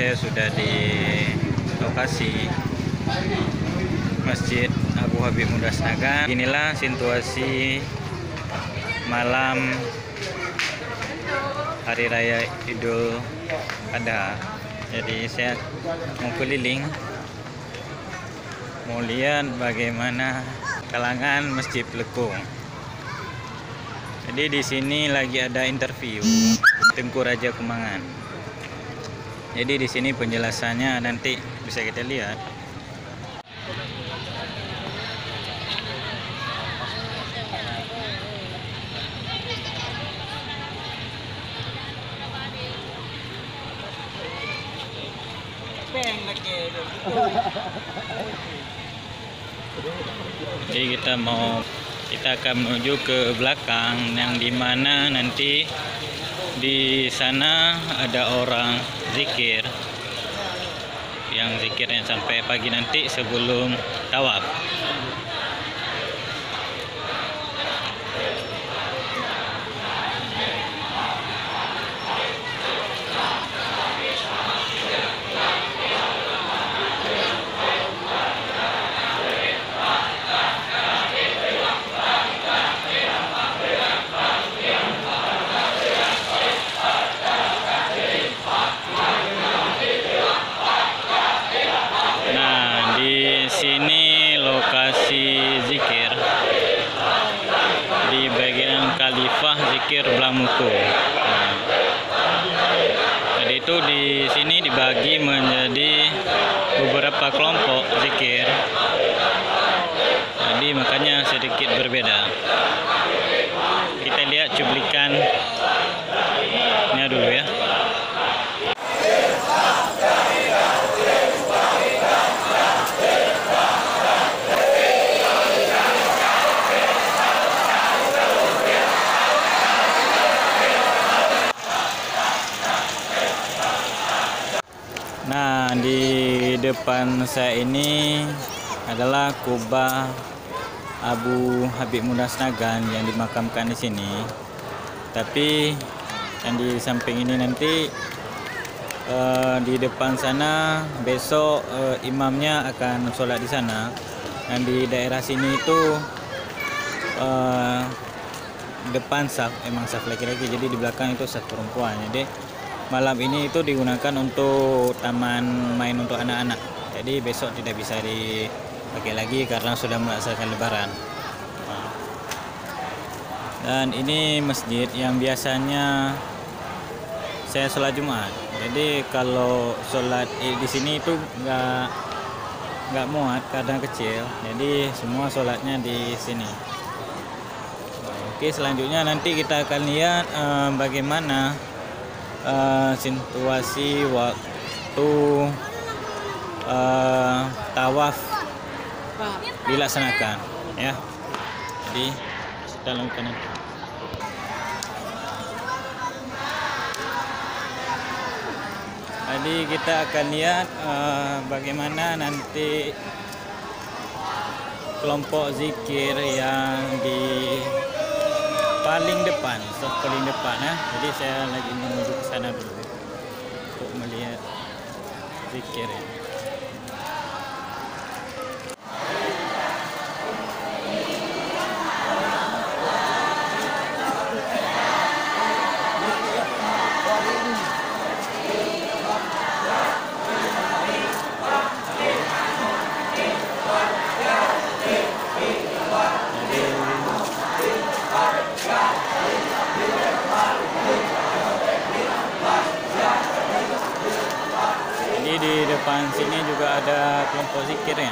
saya sudah di lokasi Masjid Abu Habib Mudas Nagan. Inilah situasi malam Hari Raya Idul Adha. Jadi saya mau keliling, mau lihat bagaimana kalangan Masjid Pelekung. Jadi di sini lagi ada interview Tengku Raja Kemangan. Jadi di sini penjelasannya nanti bisa kita lihat. Jadi kita akan menuju ke belakang yang dimana nanti di sana ada orang zikir yang zikirnya sampai pagi nanti sebelum tawaf. Sini lokasi zikir di bagian Khalifah Zikir Blamuko. Jadi itu di sini dibagi menjadi beberapa kelompok zikir. Jadi makanya sedikit berbeda. Kita lihat cuplikannya dulu ya. Nah, di depan saya ini adalah kubah Abu Habib Mudas Nagan yang dimakamkan di sini. Tapi yang di samping ini nanti di depan sana besok imamnya akan sholat di sana. Dan di daerah sini itu depan saf, emang saf laki-laki, jadi di belakang itu saf perempuan. Jadi malam ini itu digunakan untuk taman main untuk anak-anak. Jadi besok tidak bisa dipakai lagi karena sudah melaksanakan lebaran. Dan ini masjid yang biasanya saya sholat Jumat. Jadi kalau sholat di sini itu nggak muat karena kecil. Jadi semua sholatnya di sini. Oke, selanjutnya nanti kita akan lihat bagaimana situasi waktu tawaf dilaksanakan ya. Jadi kita lakukan nanti. Jadi kita akan lihat bagaimana nanti kelompok zikir yang di paling depan, paling depan ya. Jadi saya lagi menuju ke sana dulu untuk melihat zikir ya. Di depan sini juga ada kelompok zikir ya.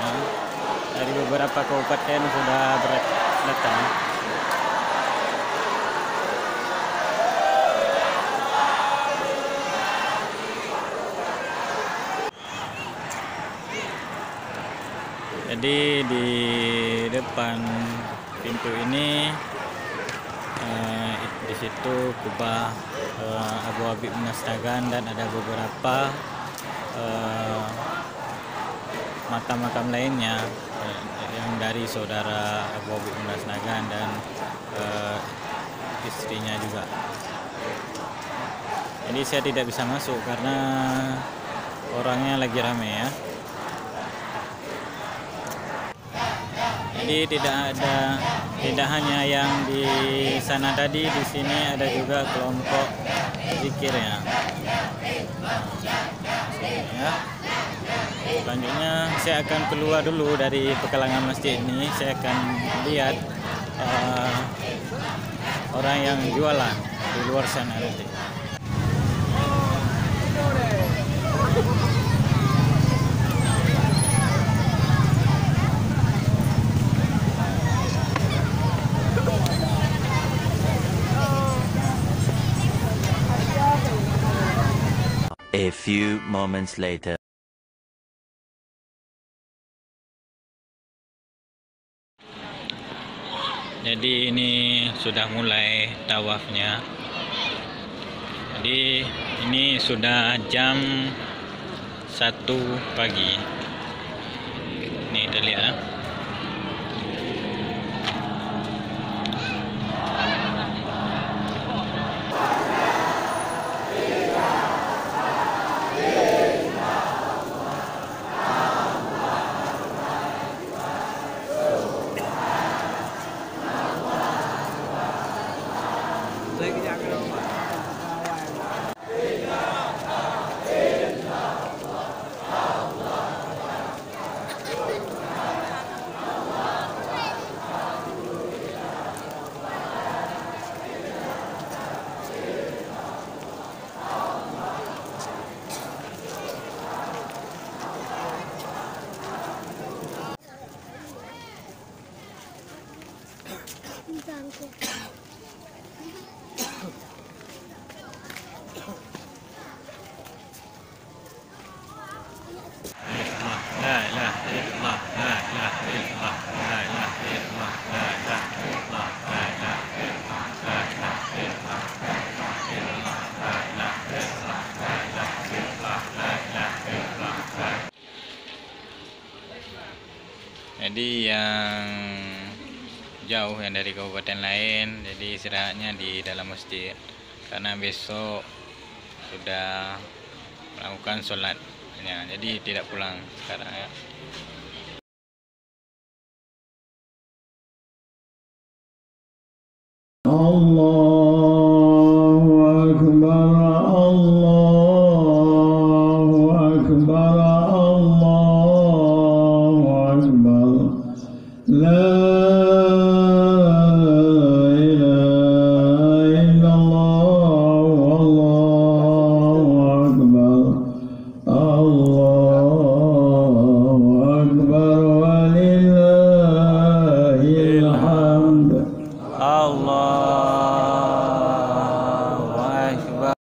Dari beberapa kabupaten sudah datang. Jadi di depan pintu ini di situ kubah Abu Habib Mudas Nagan dan ada beberapa makam-makam lainnya yang dari saudara Abu Habib Mudas Nagan dan istrinya juga. Jadi saya tidak bisa masuk karena orangnya lagi ramai ya. Jadi tidak hanya yang di sana tadi, di sini ada juga kelompok zikirnya. Ya. Selanjutnya saya akan keluar dulu dari pekalangan masjid ini. Saya akan lihat orang yang jualan di luar sana nanti. A few moments later. Jadi ini sudah mulai tawafnya. Jadi ini sudah jam 1 pagi. Ini kita lihat ya. Jadi yang jauh yang dari kabupaten lain, jadi istirahatnya di dalam masjid karena besok sudah melakukan sholatnya, jadi tidak pulang sekarang ya. Allahu Akbar, Allahu Akbar, Allahu Akbar. La ilaha illallah, Allahu Akbar, Allahu Akbar, walillahil hamd. Allahu Akbar.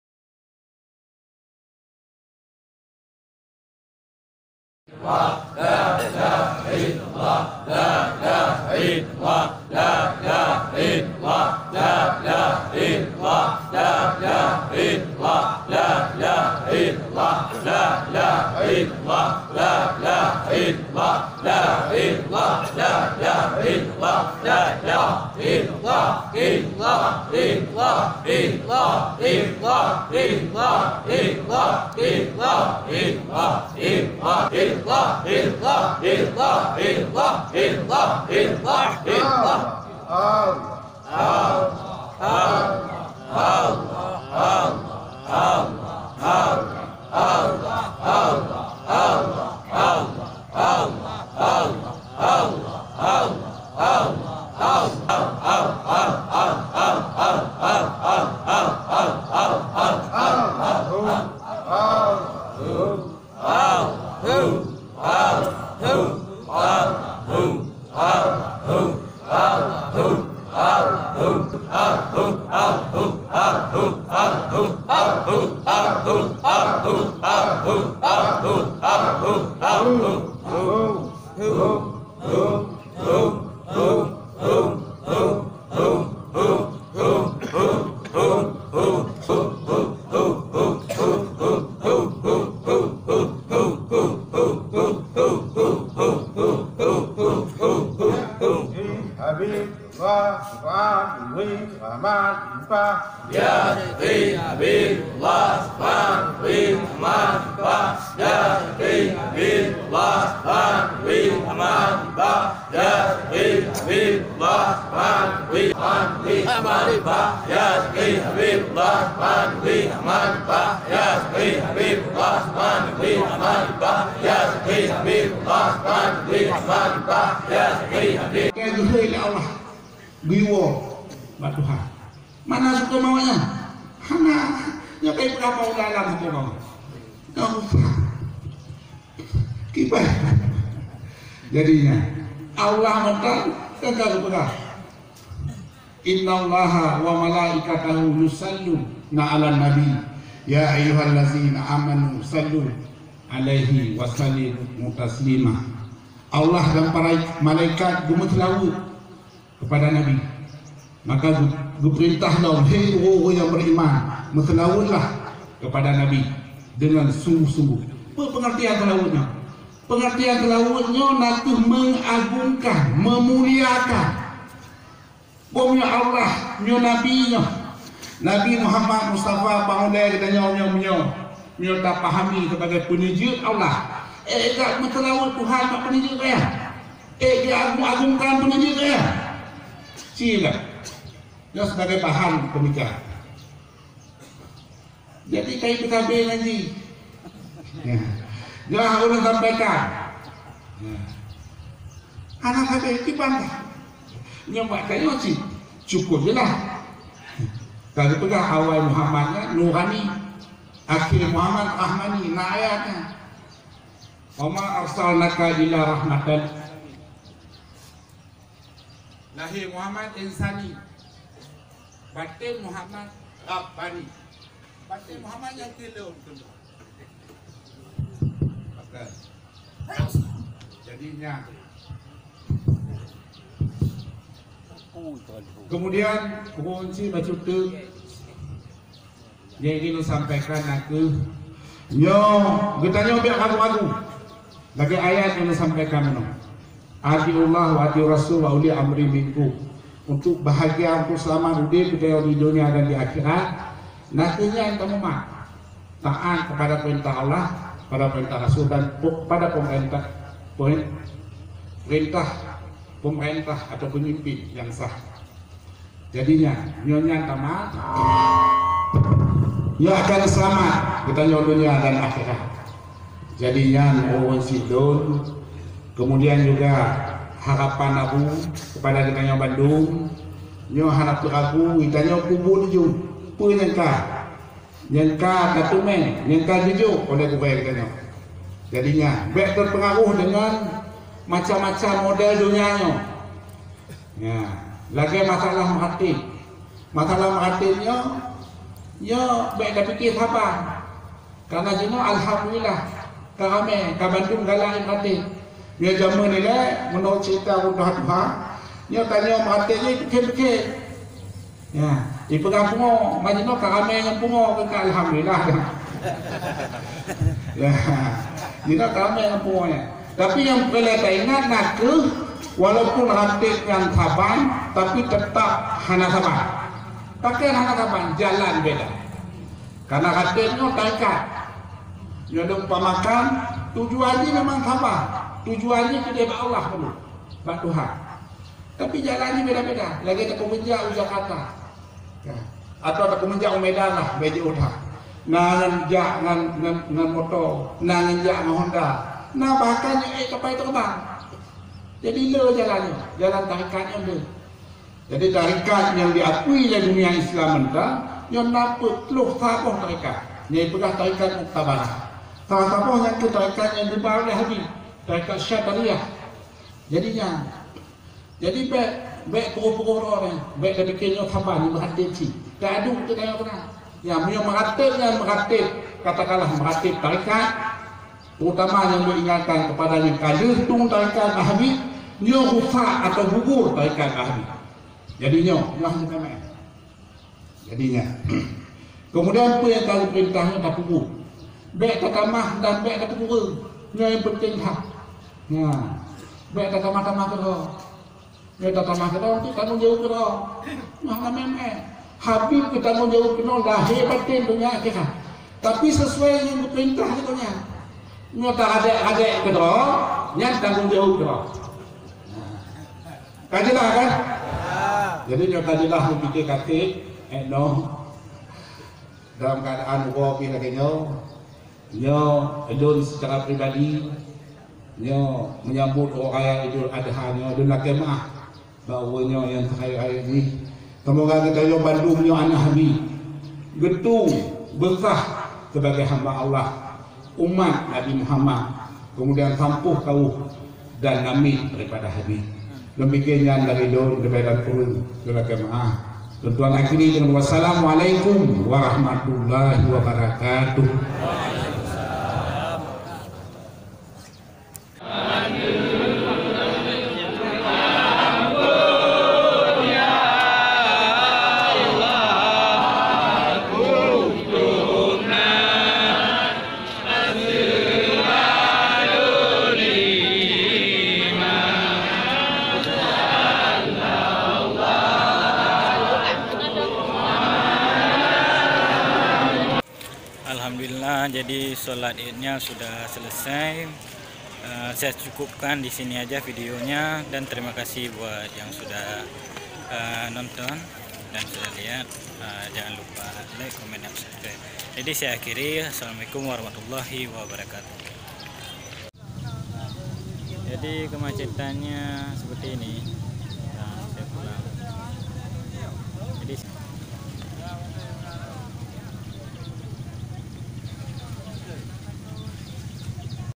Habib wa wa wi wa ma Pak. Ya Habibullah Habib Ahmad Pak. Ya Habibullah Habib Ahmad Pak. Ya Habibullah Habib Ahmad Pak. Ya Habibullah Habib Ahmad Pak. Ya Habibullah Habib Ahmad Pak. Ya Habibullah Habib Ahmad Pak. Ya Habib. Kayak zuhur Allah biwo batu Tuhan. Mana suka maunya? Hana ya kayak berapa ulama suka mau? Kibar. Jadinya Allah mental kagak suka. Innallaha wa malaikatahu yusalluna 'alan nabi ya ayyuhallazina amanu sallu alaihi wa sallimu taslima. Allah dan para malaikat gemetlawut kepada Nabi. Maka diperintahlah hei orang yang beriman, metelawutlah kepada Nabi dengan sungguh-sungguh. Apa pengertian telawutnya? Pengertian telawutnya nanti mengagungkan, memuliakan Bomnya Allah, nyo Nabi-nya Nabi Muhammad Mustafa Bangulai kita nyo tak pahami sebagai penunjuk Allah. Tak metelawut Tuhan tak penunjuk saya. Dia agungkan penunjuk saya. Sila. Dia sebagai bahan pernikahan. Jadi kayak PKB nanti. Ya. Dia harus sampaikan. Ya. Anak KB kipan. Nyoba kayak sih cukup je lah. Kalau pegang awal Muhammadnya Nurani, akhir Muhammad Rahmani, nah ayatnya. Wama arsalnaka ila rahmatan. Lahir Muhammad insani, batin Muhammad Rabbani. Batin Muhammad yang kilo betul. Jadinya kemudian kunci baca tu yang ingin sampaikan aku nyo getanya biar ragu-ragu lagi ayat yang disampaikan no atiullah wa ati rasul wa uli amri minkum untuk bahagia untuk selamat hidup di dunia dan di akhirat nantinya yang kamu taat kepada perintah Allah, pada perintah Rasul dan pada pemerintah atau pemimpin yang sah. Jadinya nyonya tamat ya akan selamat kita dunia dan akhirat. Jadinya orang sidon kemudian juga harapan aku kepada kita Bandung nyo harap aku kita kubur jujur nyangka katumen nyangka jujur oleh kubur kita. Jadinya baik terpengaruh dengan macam-macam model dunianya. Ya, lagi masalah meratiknya, ya baik dah fikir sabar. Karena jino alhamdulillah, kami ke Bandung galak meratik. Dia zaman ni lah, menurut cerita Tuhan, dia tanya meratiknya fikir-fikir. Ya, di pegang pungo, majino kami yang pungo ke alhamdulillah. Ya, jino kami yang pungo ya. Tapi yang boleh tak ingat nak walaupun ratik yang saban tapi tetap hana saban. Pakai hana saban jalan beda. Karena ratiknya taikat. Dia umpamakan tujuannya memang sabar. Tujuannya ke Allah dulu. Bak Tuhan. Tapi jalannya beda-beda. Lagi tak kemenjak Jakarta. Ya. Atau tak kemenjak Medan lah beji udah. Nanjak ngan motor, nanjak ngan Honda. Nah bahkan kapal terbang. Jadi le jalannya, jalan tarikatnya le. Jadi tarikat yang diakui oleh dunia Islam mentah, yang dapat teluk sabah tarikat. Ini pegang tarikat Muktabarah. Salah satu yang ke tarikat yang dibawa oleh Habib, tarikat Syaitaniyah. Jadinya, jadi baik pukul-pukul orang, baik dari kenya sabar ni meratik si. Tak ada kita yang pernah. Yang meratik, katakanlah meratik tarikat. Terutama yang diingatkan kepada yang kader tung tarikat Habib, nyo rusak atau gugur tarikat Habib. Jadinya, jadinya. Kemudian apa yang kalau perintahnya tak gugur, baik tak tamah dan baik tak gugur, nyo yang penting hak. Ya, baik tak tamah-tamah kerja, baik tak tamah kerja, nanti kamu jauh kerja, mana memang Habib kita mau jauh kena lahir batin dunia akhirat. Tapi sesuai yang diperintah katanya. Nyata adik-adik kedua, yang tanggung jawab kedua. Kajilah kan? Jadi nyata kajilah memikir katik, dalam keadaan kopi lagi Idul secara pribadi, menyambut orang Idul Adha, Idul Adha, bawanya yang terakhir ini. Semoga kita yo Bandungnya anak Habib, gedung besar sebagai hamba Allah, umat Nabi Muhammad, kemudian sampuh kau dan nami daripada Habib. Demikian dari Idul daripada turun sebagai maaf. Tuan akhiri dengan wassalamualaikum warahmatullahi wabarakatuh. Alhamdulillah, jadi sholat idnya sudah selesai. Saya cukupkan di sini aja videonya, dan terima kasih buat yang sudah nonton dan sudah lihat. Jangan lupa like, komen, dan subscribe. Jadi saya akhiri. Assalamualaikum warahmatullahi wabarakatuh. Jadi kemacetannya seperti ini.